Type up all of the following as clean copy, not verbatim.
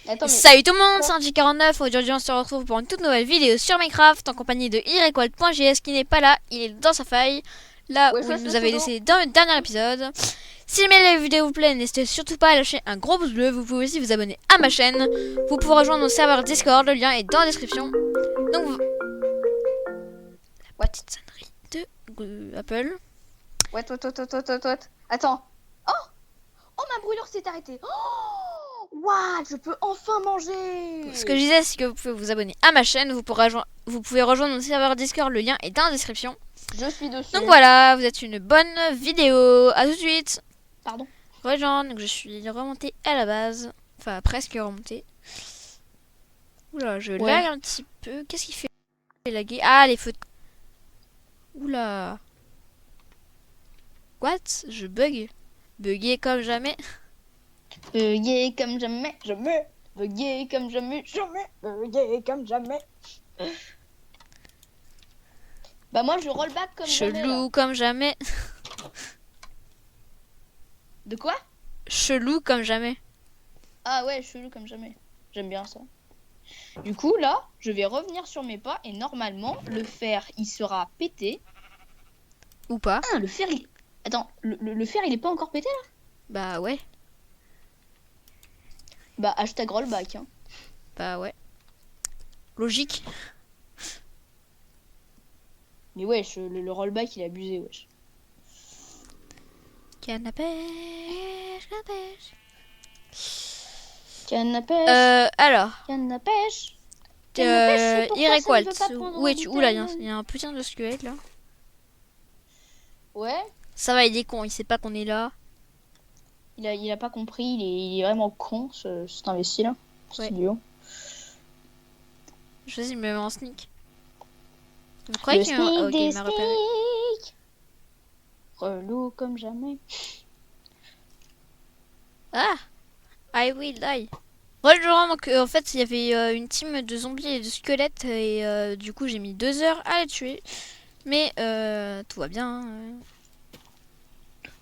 Attends, mais... Salut tout le monde, c'est Angie49. Aujourd'hui, on se retrouve pour une toute nouvelle vidéo sur Minecraft en compagnie de iRequalt.js qui n'est pas là, il est dans sa faille, là Ouais, où il je nous le avait pseudo. laissé dans le dernier épisode. Si jamais la vidéo vous plaît, n'hésitez surtout pas à lâcher un gros pouce bleu. Vous pouvez aussi vous abonner à ma chaîne. Vous pouvez rejoindre mon serveur Discord, le lien est dans la description. Donc, la petite sonnerie de Apple. Ouais. Attends. Oh, ma brûlure s'est arrêtée. Oh, waouh, je peux enfin manger. Ce que je disais, c'est que vous pouvez vous abonner à ma chaîne. Vous pouvez rejoindre mon serveur Discord, le lien est dans la description. Je suis dessus. Donc voilà, vous êtes une bonne vidéo. À tout de suite. Pardon. Rejoindre, donc je suis remontée à la base. Enfin, presque remontée. Oula, je lag un petit peu. Qu'est-ce qui fait laguer? Ah, les feux. Oula. What? Je bug? Bugué comme jamais. Bugué comme jamais. Bugué comme jamais. Bugué comme jamais. Bah moi je rollback comme jamais. Chelou comme jamais. De quoi? Chelou comme jamais. Ah ouais, chelou comme jamais. J'aime bien ça. Du coup là, je vais revenir sur mes pas et normalement le fer il sera pété. Ou pas? Ah, le fer il... Attends, le fer il est pas encore pété là? Bah ouais. Bah hashtag rollback hein. Bah ouais. Logique. Mais wesh, le rollback il est abusé wesh. Canne à pêche, canne à pêche. Canne à pêche. Alors. Canne à pêche. iRequalt. Où es-tu? Oula, il y a un putain de squelette là. Ouais. Ça va, il est con, il sait pas qu'on est là. Il a pas compris, il est vraiment con cet imbécile. Ouais. C'est idiot. Je sais, il me met en sneak. Vous croyez Le qu'il y a un... sneak ok, il des m'a repéré. sneaks. Relou comme jamais. Ah, I will die. Rejoins, donc en fait il y avait une team de zombies et de squelettes et du coup j'ai mis 2 heures à les tuer. Mais tout va bien.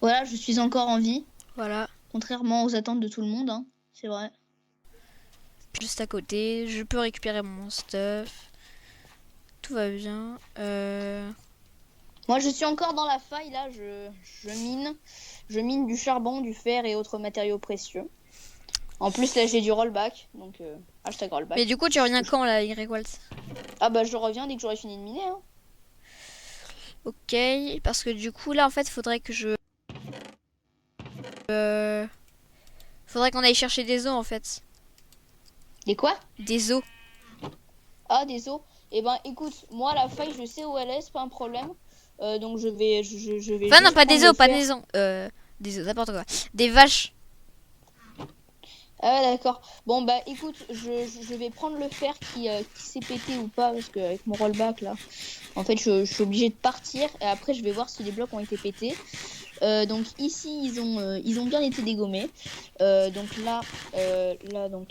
Voilà, je suis encore en vie. Voilà. Contrairement aux attentes de tout le monde, hein. C'est vrai. Juste à côté, je peux récupérer mon stuff. Tout va bien. Moi je suis encore dans la faille là, je mine du charbon, du fer et autres matériaux précieux. En plus là j'ai du rollback, donc hashtag rollback. Mais du coup tu reviens quand là, iRequalt? Ah bah je reviens dès que j'aurai fini de miner hein. Ok, parce que du coup là en fait faudrait que je... faudrait qu'on aille chercher des os en fait. Des quoi? Des os. Ah des os. Eh ben écoute, moi la faille je sais où elle est, c'est pas un problème. Donc je vais Enfin non, juste pas prendre des le os, pas fer. des os. Des os, n'importe quoi. Des vaches. Ah d'accord. Bon bah écoute, je vais prendre le fer qui s'est pété ou pas parce que avec mon rollback là, en fait je suis obligée de partir et après je vais voir si les blocs ont été pétés. Donc ici ils ont bien été dégommés. Donc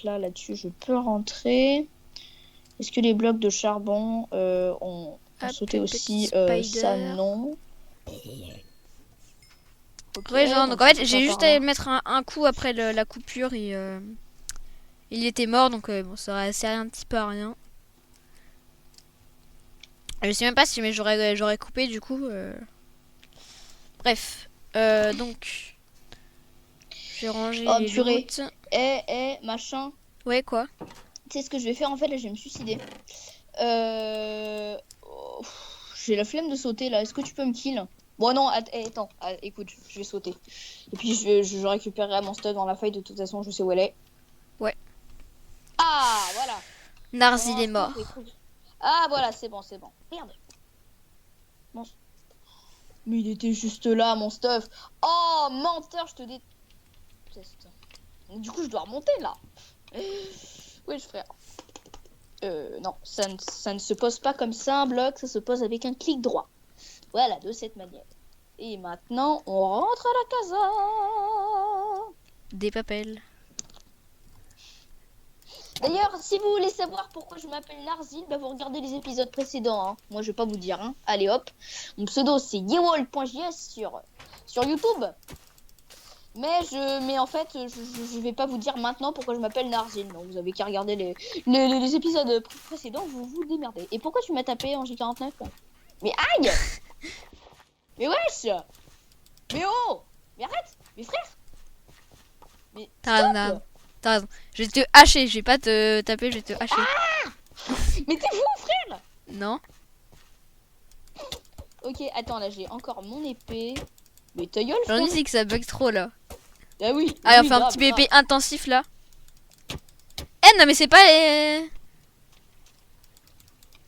là-dessus je peux rentrer. Est-ce que les blocs de charbon ont sauté aussi? Ça non. Okay, Rejoins. Donc en fait j'ai juste à mettre un coup après la coupure et il était mort donc bon ça servait un petit peu à rien. Je sais même pas si mais j'aurais coupé du coup. Bref. Donc j'ai rangé les routes. Machin. Ouais quoi? Tu sais ce que je vais faire en fait là, je vais me suicider. J'ai la flemme de sauter là. Est-ce que tu peux me kill? Bon non, attends, écoute, je vais sauter. Et puis je récupérerai mon stuff dans la faille, de toute façon je sais où elle est. Ouais. Ah voilà. Narzil est mort. Ah voilà, c'est bon. Merde. Bon. Mais il était juste là mon stuff. Oh menteur, je te déteste. Du coup je dois remonter là. Oui frère. Non, ça ne se pose pas comme ça un bloc, ça se pose avec un clic droit. Voilà, de cette manière. Et maintenant, on rentre à la casa. Des papels. D'ailleurs, si vous voulez savoir pourquoi je m'appelle Narzil, bah vous regardez les épisodes précédents. Hein. Moi, je vais pas vous dire. Hein. Allez hop. Mon pseudo, c'est yewol.js sur YouTube. Mais en fait, je vais pas vous dire maintenant pourquoi je m'appelle Narzine. Non, vous avez qu'à regarder les épisodes précédents, vous vous démerdez. Et pourquoi tu m'as tapé en J49? Mais aïe! Mais wesh! Mais oh! Mais arrête! Mais frère! Mais T'as raison, stop! t'as raison. T'as raison. Je vais te hacher, je vais pas te taper, je vais te hacher. Mais t'es fou, frère! Non. Ok, attends, là j'ai encore mon épée. Mais ta gueule, J'en frère! dis c'est que ça bug trop là. Ah oui! Allez, on oui, fait un grave, petit grave. PvP intensif là. Eh non mais c'est pas les...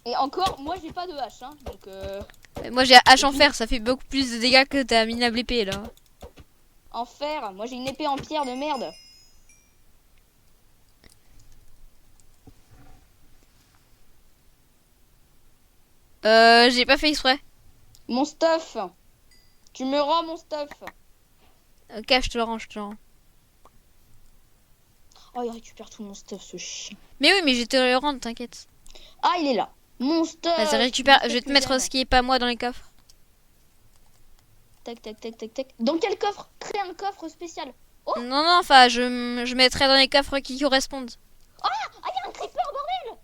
Et encore, moi j'ai pas de hache, hein. Donc Moi j'ai hache en fer, ça fait beaucoup plus de dégâts que ta minable épée là. en fer, moi j'ai une épée en pierre de merde. J'ai pas fait exprès. Mon stuff! Tu me rends mon stuff! Ok, je te le rends, je te le rends. Oh, il récupère tout mon stuff, ce chien. Mais oui, mais je vais te le rendre, t'inquiète. Ah, il est là. Mon stuff. Vas-y, récupère, mon je vais stuff te que mettre j'aime. ce qui est pas moi dans les coffres. Tac, tac, tac, tac, tac. Dans quel coffre? Crée un coffre spécial. Non, non, enfin, je mettrai dans les coffres qui correspondent. Ah, il y a un creeper, bordel.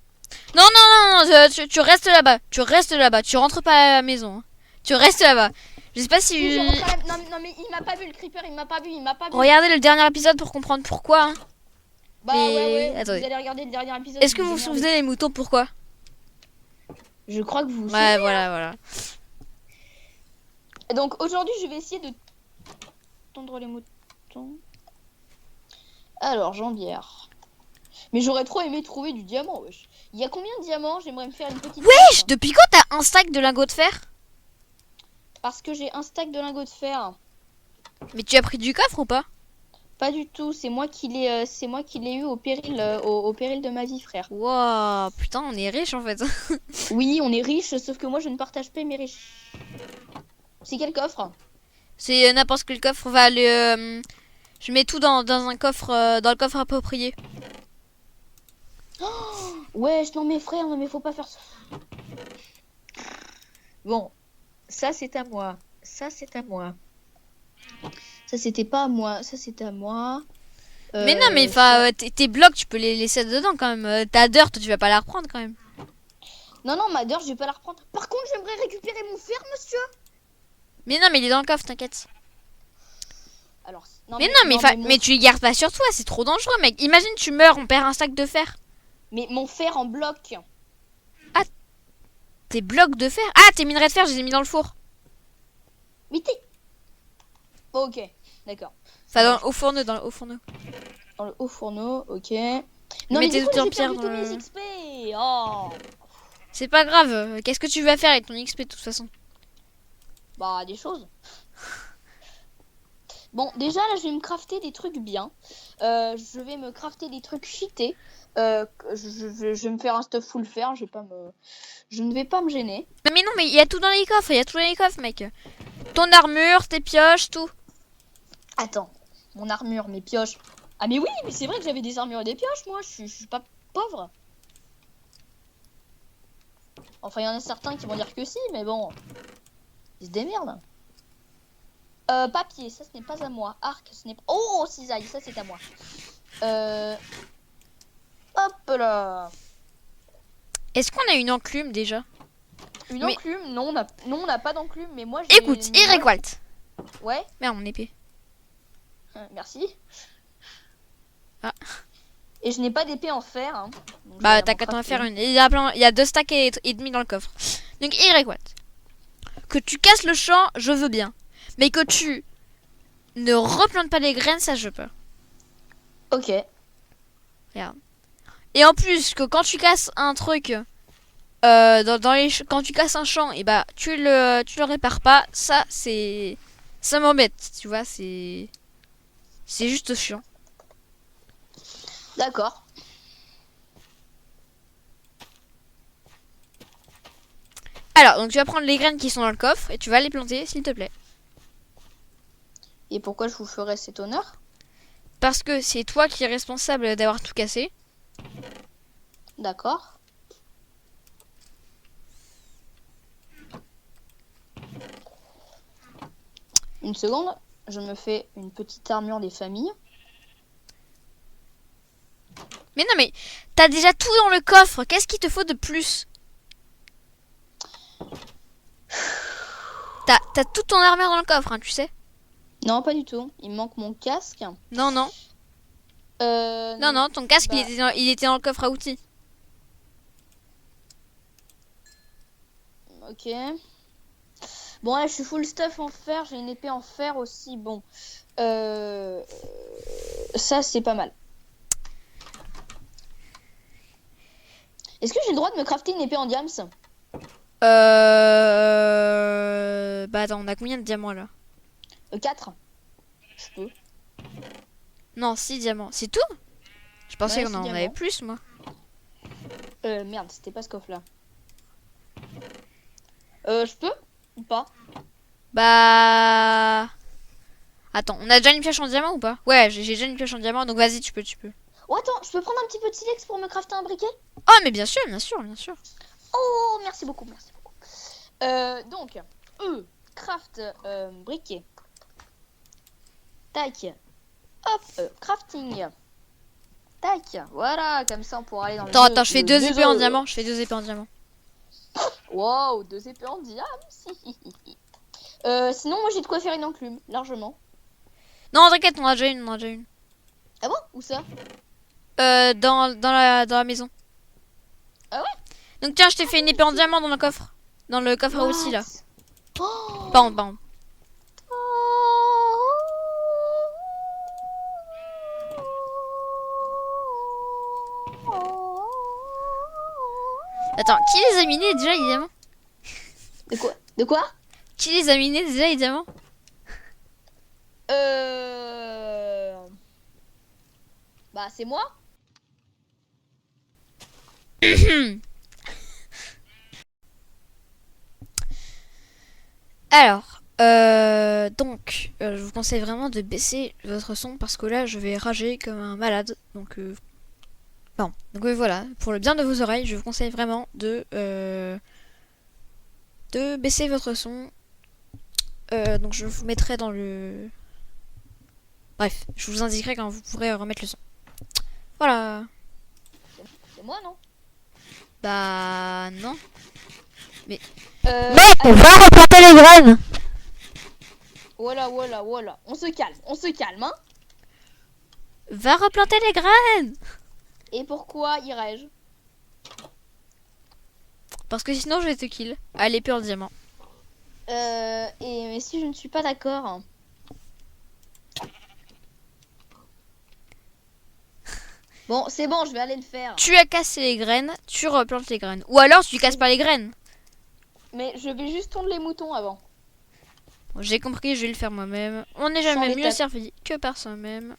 Non, non, non, non, tu restes là-bas. Tu restes là-bas. Tu rentres pas à la maison. Hein. Tu restes là-bas. Je sais pas Si si... je rentre à la... non, mais il m'a pas vu, le creeper. Il m'a pas vu, il m'a pas vu. Regardez le dernier épisode pour comprendre pourquoi. Hein. Bah Mais- ouais, attendez. vous allez regarder le dernier épisode. Est-ce que vous vous souvenez les moutons, pourquoi? Je crois que vous vous Ouais, souvenez. voilà, voilà. Et donc aujourd'hui, je vais essayer de tondre les moutons. Alors, jambière. Mais j'aurais trop aimé trouver du diamant, wesh. Il y a combien de diamants? J'aimerais me faire une petite... Wesh, depuis quand t'as un stack de lingots de fer? Parce que j'ai un stack de lingots de fer. Mais tu as pris du coffre ou pas? Pas du tout, c'est moi qui l'ai eu au péril, au péril de ma vie, frère. Wow, putain, on est riche en fait. Oui, on est riche, sauf que moi je ne partage pas mes riches. C'est quel coffre? C'est n'importe quel coffre. Va le... je mets tout dans un coffre, dans le coffre approprié. Ouais, non mais frère, non mais faut pas faire ça. Bon, ça c'est à moi. Ça c'est à moi. Ça c'était pas à moi, ça c'était à moi. Mais non, mais enfin, tes blocs, tu peux les laisser dedans quand même. Ta dirt, tu vas pas la reprendre quand même. Non, non, ma dirt, je vais pas la reprendre. Par contre, j'aimerais récupérer mon fer, monsieur. Mais non, mais il est dans le coffre, t'inquiète. Alors, Mais non, mais tu les gardes pas sur toi, c'est trop dangereux, mec. Imagine, tu meurs, on perd un sac de fer. mais mon fer en bloc. Tes blocs de fer. Ah, tes minerais de fer, je les ai mis dans le four. Mais t'es... Ok, d'accord. Enfin, au fourneau, dans le haut fourneau. Dans le haut fourneau, ok. Non, mais Mettez du coup, tout en j'ai pierre perdu tous dans mes le- XP. Oh. C'est pas grave. Qu'est-ce que tu vas faire avec ton XP de toute façon? Bah, des choses. Bon, déjà, là, je vais me crafter des trucs bien. Je vais me crafter des trucs cheatés. Je vais me faire un stuff full fer. Je ne vais pas me gêner. Mais non, mais il y a tout dans les coffres, il y a tout dans les coffres, mec. Ton armure, tes pioches, tout. Attends, mon armure, mes pioches. Ah, mais oui, mais c'est vrai que j'avais des armures et des pioches, moi. Je suis pas pauvre. Enfin, il y en a certains qui vont dire que si, mais bon. Ils se démerdent. Papier, ça ce n'est pas à moi. Arc, ce n'est pas... Oh, cisaille, ça c'est à moi. Hop là. Est-ce qu'on a une enclume déjà? Une Mais- enclume, non, on n'a pas d'enclume, mais moi j'ai... Écoute, Irréqualt. Ouais, Merde, mon épée. merci. Ah. Et je n'ai pas d'épée en fer. Hein, donc je Bah, vais t'as m'en qu'à t'en crafter faire une. une. Il y a 2 stacks et demi dans le coffre. Donc, Irréqualt. Que tu casses le champ, je veux bien. Mais que tu ne replantes pas les graines, ça je peux. Ok. Et en plus, que quand tu casses un truc, quand tu casses un champ, et bah tu le répares pas, ça c'est, ça m'embête, tu vois, c'est juste chiant. D'accord. Alors, donc tu vas prendre les graines qui sont dans le coffre et tu vas les planter, s'il te plaît, Et pourquoi je vous ferai cet honneur? parce que c'est toi qui es responsable d'avoir tout cassé. D'accord. Une seconde. je me fais une petite armure des familles. Mais non, mais t'as déjà tout dans le coffre. Qu'est-ce qu'il te faut de plus? T'as toute ton armure dans le coffre, hein, tu sais. Non, pas du tout. Il me manque mon casque. Non, non. Non, ton casque, bah- il était dans le coffre à outils. Ok. Bon, là, je suis full stuff en fer. J'ai une épée en fer aussi. Bon. Ça, c'est pas mal. Est-ce que j'ai le droit de me crafter une épée en diams? Bah attends, on a combien de diamants là? 4. Je peux. Non, 6 diamants. C'est tout? Je pensais Ouais, qu'on 6 en avait diamants. plus, moi. Merde, c'était pas ce coffre-là. Je peux ou pas? Bah... Attends, on a déjà une pioche en diamant ou pas? Ouais, j'ai déjà une pioche en diamant, donc vas-y, tu peux. Oh, attends, je peux prendre un petit peu de silex pour me crafter un briquet? Oh, mais bien sûr. Oh, merci beaucoup, merci beaucoup. Donc, craft briquet. Tac. Hop, crafting. Tac, voilà, comme ça on pourra aller dans le Attends, jeu je fais de 2 épées en heures. diamant. Je fais 2 épées en diamant. Wow, 2 épées en diamant. Sinon, moi j'ai de quoi faire une enclume, largement. Non, t'inquiète, on en a déjà une. Ah bon? Où ça? Dans la maison. Ah ouais? Donc tiens, je t'ai fait une épée en diamant dans le coffre. Dans le coffre à outils, là. Oh. Bam. Attends, qui les a minés déjà, les diamants? De quoi? De quoi? Qui les a minés déjà, les diamants? Bah, c'est moi. Alors, donc, je vous conseille vraiment de baisser votre son parce que là, je vais rager comme un malade. Donc, bon. Donc voilà, pour le bien de vos oreilles, je vous conseille vraiment de baisser votre son. Donc, je vous mettrai dans le... Bref, je vous indiquerai quand vous pourrez remettre le son. Voilà. C'est moi, non? Bah, non. Mais on va replanter les graines. Voilà. On se calme, hein. Va replanter les graines. Et pourquoi irais-je? Parce que sinon, je vais te kill. À l'épée en diamant. Mais si je ne suis pas d'accord. Bon, c'est bon, je vais aller le faire. Tu as cassé les graines, tu replantes les graines. Ou alors, tu casses pas les graines. Mais je vais juste tondre les moutons avant. Bon, j'ai compris, je vais le faire moi-même. On n'est Sans jamais les mieux taper. servi que par soi-même.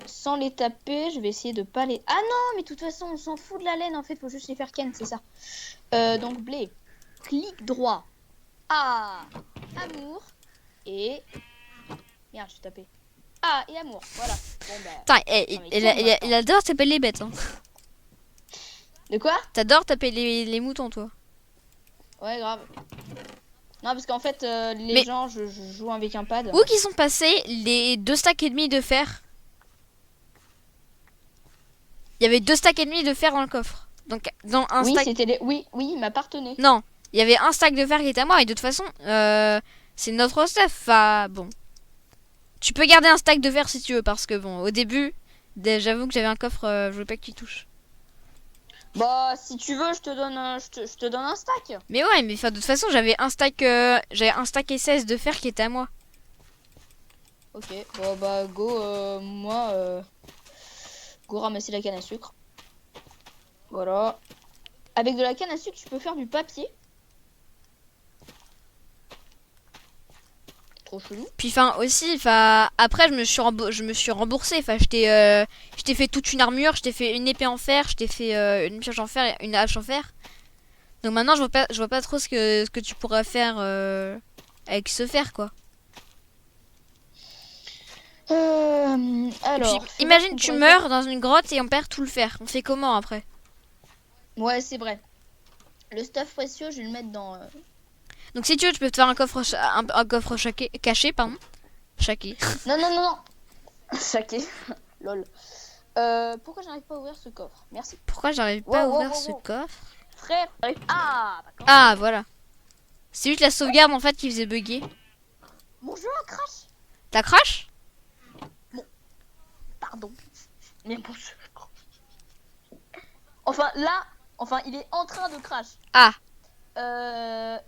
Sans les taper, je vais essayer de pas les... Ah non, mais de toute façon, on s'en fout de la laine, en fait, faut juste les faire ken, c'est ça. Donc, blé. Clic droit. Ah, amour. Et... Merde, je suis tapé. Ah, et amour, voilà. Bon, bah... Putain, Non, mais il adore taper les bêtes. Hein. De quoi? T'adores taper les moutons, toi. Ouais, grave. Non, parce qu'en fait, les Mais- gens, je joue avec un pad. Où qui sont passés les 2 stacks et demi de fer? Il y avait 2 stacks et demi de fer dans le coffre. Donc, dans un Oui, stack... c'était les... Oui, il m'appartenait. Non, il y avait un stack de fer qui était à moi. Et de toute façon, c'est notre stuff. Enfin, bon. Tu peux garder un stack de fer si tu veux. Parce que, bon, au début, j'avoue que j'avais un coffre, je voulais pas que tu touches. Bah, si tu veux, je te donne un stack. Mais ouais, mais enfin, de toute façon, j'avais un stack et 16 de fer qui était à moi. Ok, bon bah go, go ramasser la canne à sucre. Voilà. Avec de la canne à sucre, tu peux faire du papier. Trop chelou. Puis enfin aussi, enfin après je me suis remboursé. Enfin je t'ai fait toute une armure, je t'ai fait une épée en fer, je t'ai fait une pioche en fer, et une hache en fer. Donc maintenant je vois pas trop ce que tu pourrais faire avec ce fer quoi. Alors. Puis, imagine tu meurs dans une grotte et on perd tout le fer. On fait comment après? Ouais, c'est vrai. Le stuff précieux, je vais le mettre dans. Donc si tu veux, tu peux te faire un coffre caché, pardon. Shaki. Non, non, non, non. Saké. Lol. Pourquoi j'arrive pas à ouvrir ce coffre? Merci. Pourquoi j'arrive pas à Wow, wow, ouvrir wow, ce wow. coffre? Frère, j'arrive. Ah, d'accord. Ah, voilà. C'est juste la sauvegarde en fait qui faisait bugger. Mon jeu a crash. T'as crash? Pardon. Mais mon jeu. Enfin, là. Enfin, il est en train de crash. Ah,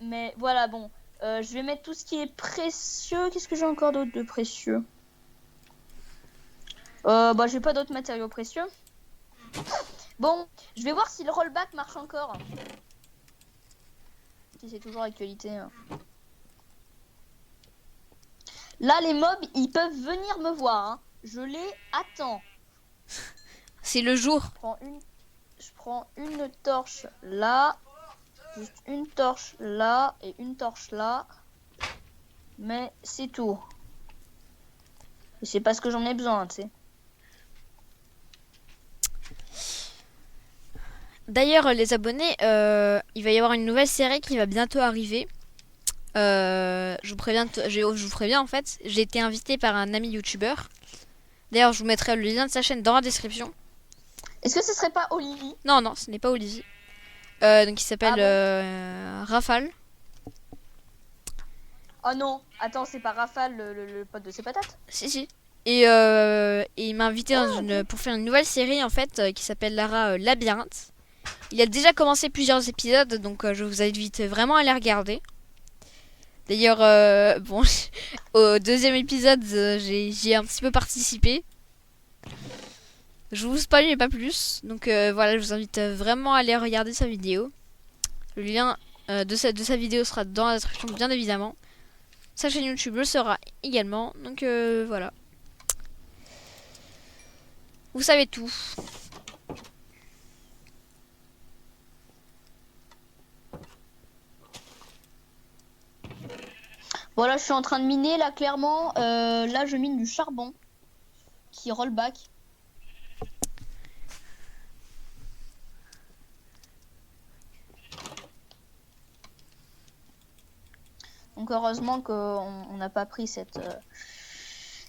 Mais voilà, bon. Je vais mettre tout ce qui est précieux. Qu'est-ce que j'ai encore d'autre de précieux? Bah, j'ai pas d'autres matériaux précieux. Bon, je vais voir si le rollback marche encore. Si c'est toujours actualité. Hein. Là, les mobs, ils peuvent venir me voir. Hein. Je les attends. c'est le jour. Je prends une torche là. Juste une torche là et une torche là. Mais c'est tout. Et c'est parce que j'en ai besoin, tu sais. D'ailleurs, les abonnés, il va y avoir une nouvelle série qui va bientôt arriver. Je vous préviens, je vous préviens en fait, j'ai été invité par un ami youtubeur. D'ailleurs, je vous mettrai le lien de sa chaîne dans la description. Est-ce que ce serait pas Olivier? Non, non, ce n'est pas Olivier. Donc il s'appelle Rafale. Oh non, attends, c'est pas Rafale, le pote de ses patates? Si, si. Et il m'a invité pour faire une nouvelle série en fait qui s'appelle Lara Labyrinthe. Il a déjà commencé plusieurs épisodes, donc je vous invite vraiment à les regarder. D'ailleurs, bon, au deuxième épisode, j'ai un petit peu participé. Je vous spoil mais pas plus. Donc voilà, je vous invite vraiment à aller regarder sa vidéo. Le lien de sa vidéo sera dans la description, bien évidemment. Sa chaîne YouTube le sera également. Donc voilà. Vous savez tout. Voilà, je suis en train de miner là, clairement. Là, je mine du charbon qui roll back. Donc heureusement qu'on n'a pas pris cette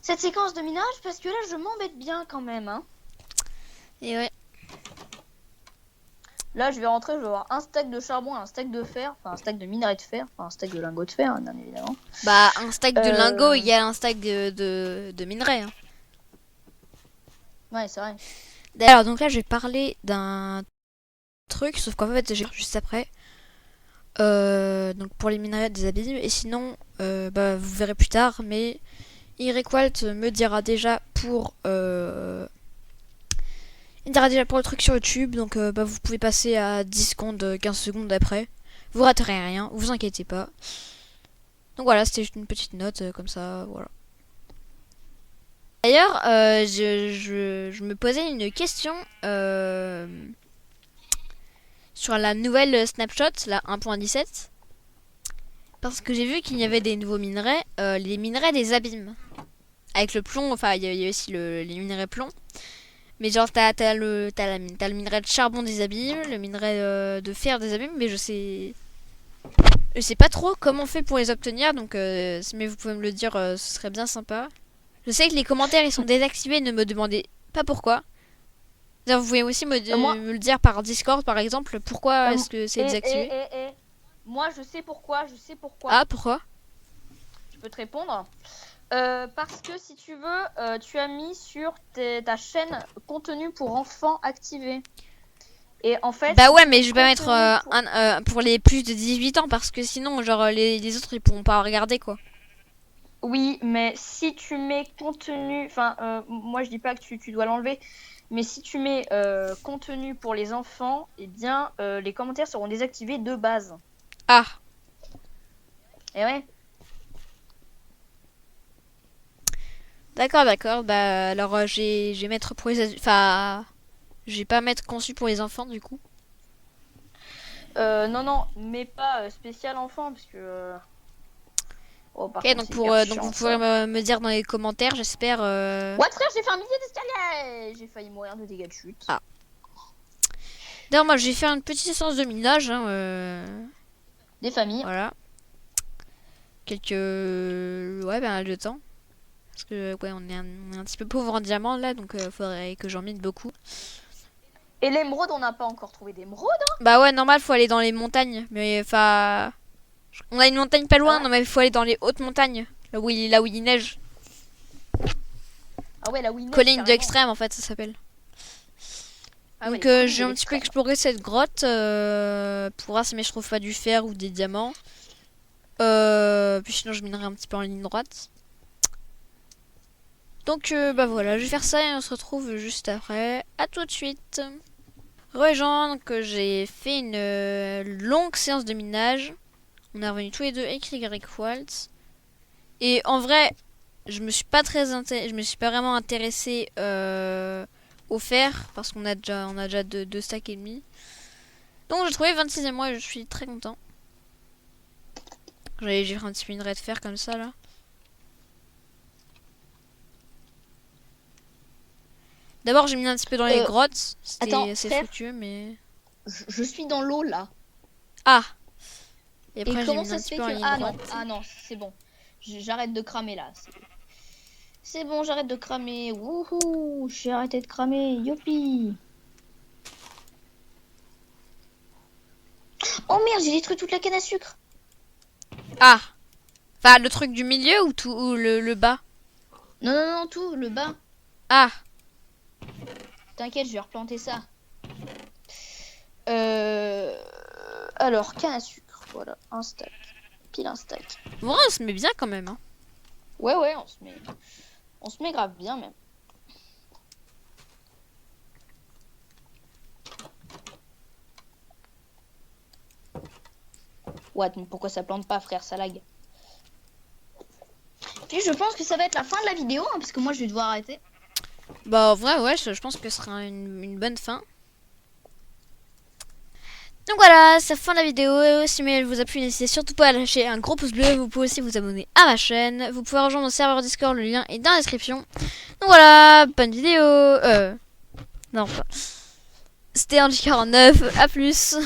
séquence de minage parce que là je m'embête bien quand même. Hein. Et ouais. Là je vais rentrer, je vais avoir un stack de charbon, un stack de fer, enfin un stack de minerai de fer, enfin un stack de lingots de fer hein, bien évidemment. Bah un stack de lingots égale un stack de minerai. Hein. Ouais c'est vrai. D'ailleurs donc là je vais parler d'un truc, sauf qu'en fait j'ai juste après. Donc pour les minerais des abîmes. Et sinon, bah, vous verrez plus tard. Mais Irequalt me dira déjà pour le truc sur YouTube. Donc bah, vous pouvez passer à 10 secondes, 15 secondes après. Vous raterez rien, vous inquiétez pas. Donc voilà, c'était juste une petite note comme ça. Voilà. D'ailleurs, je me posais une question sur la nouvelle snapshot, la 1.17. Parce que j'ai vu qu'il y avait des nouveaux minerais, les minerais des abîmes. Avec le plomb, enfin il y a aussi les minerais plomb. Mais genre t'as le minerai de charbon des abîmes, le minerai de fer des abîmes, mais je sais pas trop comment on fait pour les obtenir, donc mais vous pouvez me le dire, ce serait bien sympa. Je sais que les commentaires ils sont désactivés, ne me demandez pas pourquoi. Vous pouvez aussi me le dire par Discord par exemple, pourquoi est-ce que c'est désactivé. Moi je sais pourquoi, Ah pourquoi? Je peux te répondre. Parce que si tu veux, tu as mis sur ta chaîne contenu pour enfants activé. Et en fait. Bah ouais, mais je vais pas mettre pour les plus de 18 ans parce que sinon, genre, les autres ils pourront pas regarder quoi. Oui, mais si tu mets contenu. Enfin, moi je dis pas que tu dois l'enlever. Mais si tu mets contenu pour les enfants, eh bien, les commentaires seront désactivés de base. Ah. Et ouais. D'accord. Bah alors j'ai mettre pour les adultes. Enfin, je vais pas mettre conçu pour les enfants du coup. Non, mais pas spécial enfant parce que. Oh, ok, donc vous pourrez me dire dans les commentaires, j'espère. What frère, j'ai fait un millier d'escaliers. J'ai failli mourir de dégâts de chute. Ah. D'ailleurs, moi j'ai fait une petite séance de minage. Hein, Des familles. Voilà. Quelques. Ouais, ben de temps. Parce que ouais, on est un petit peu pauvre en diamant là, donc faudrait que j'en mine beaucoup. Et l'émeraude, on n'a pas encore trouvé d'émeraude. Bah ouais, normal, faut aller dans les montagnes. Mais enfin, on a une montagne pas loin, Ah. non mais il faut aller dans les hautes montagnes, là où il neige. Ah ouais, la Winnet. Colline d'extrême en fait, ça s'appelle. Ah Donc ouais, j'ai un petit peu exploré cette grotte pour voir si mais je trouve pas du fer ou des diamants. Puis sinon je minerai un petit peu en ligne droite. Donc bah voilà, je vais faire ça et on se retrouve juste après. À tout de suite. Rejoindre que j'ai fait une longue séance de minage. On est revenus tous les deux écrit Greg Waltz. Et en vrai, je me suis pas vraiment intéressé au fer parce qu'on a déjà deux stacks et demi. Donc j'ai trouvé 26e mois et je suis très content. J'ai fait un petit peu une raid de fer comme ça là. D'abord j'ai mis un petit peu dans les grottes. C'était assez fructueux mais... Je suis dans l'eau là. Ah. Et Et après j'ai comment mis ça un se petit fait peu en que... ligne Ah non, droite. ah non, c'est bon. J'arrête de cramer là. C'est bon, j'arrête de cramer. Wouhou, j'ai arrêté de cramer. Youpi. Oh merde, j'ai détruit toute la canne à sucre. Ah. Enfin le truc du milieu ou tout ou le bas. Non, non, non, tout, le bas. Ah. T'inquiète, je vais replanter ça. Alors, canne à sucre. Voilà, un stack. Pile un stack. Bon, on se met bien quand même. Hein. Ouais, ouais, on se met grave bien même. What, mais pourquoi ça plante pas, frère, ça lag. Puis je pense que ça va être la fin de la vidéo, hein, parce que moi je vais devoir arrêter. Bah en vrai ouais, je pense que ce sera une bonne fin. Donc voilà, c'est la fin de la vidéo. Si elle vous a plu, n'hésitez surtout pas à lâcher un gros pouce bleu. Vous pouvez aussi vous abonner à ma chaîne. Vous pouvez rejoindre mon serveur Discord, le lien est dans la description. Donc voilà, bonne vidéo. Non, pas. C'était un J49, à plus.